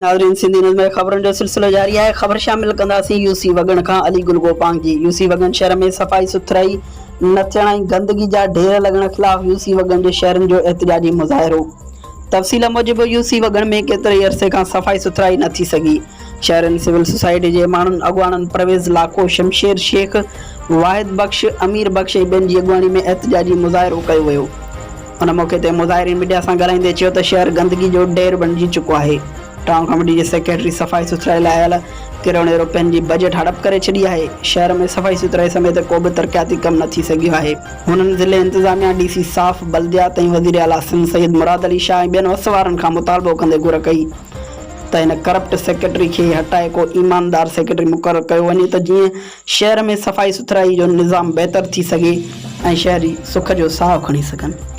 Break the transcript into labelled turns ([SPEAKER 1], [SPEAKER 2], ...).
[SPEAKER 1] नाज़रीन, सिंधी न्यूज़ में ख़बरुनि जो सिलसिलो जारी है। ख़बर शामिल कंदासीं यूसी वगण खां अली गुल गोपांग जी। यूसी वगण शहर में सफ़ाई सुथराई न थियण ऐं गंदगी जा ढेर लॻण ख़िलाफ़ यूसी वगण जे शहरनि जो एहतिजाजी मुज़ाहिरो। तफ़सील मूजिबि यूसी वगण में केतिरे ई अरसे खां सफ़ाई सुथराई न थी सघी। शहरनि सिविल सोसाइटी जे माण्हुनि अॻुवाणनि परवेज़ लाको, शमशेर शेख, वाहिद बख़्श, अमीर बख़्श ऐं ॿियनि जी अॻुवाणी में एहतिजाजी मुज़ाहिरो कयो वियो। उन मौक़े ते मुज़ाहिरीन मीडिया सां ॻाल्हाईंदे चयो त शहर गंदगी जो ढेर बणिजी चुको आहे। टाउन कमेटी जे सेक्रेटरी सफ़ाई सुथराई लाइ आयल किरोड़े रुपयनि जी बजट हड़प करे छॾी आहे। शहर में सफ़ाई सुथराई समेत को बि तरक़ियाती कमु न थी सघियो आहे। हुननि ज़िले इंतिज़ामिया, डीसी साफ़, बल्दियात ऐं वज़ीर आला सिंध सैयद मुराद अली शाह ऐं ॿियनि वसवारनि खां मुतालबो कंदे घुर कई त हिन करप्ट सेक्रेटरी खे हटाए को ईमानदार सेक्रेटरी मुक़ररु कयो वञे त जीअं शहर में सफ़ाई सुथराई जो निज़ाम बहितर थी सघे ऐं शहरी सुख जो साहु खणी सघनि।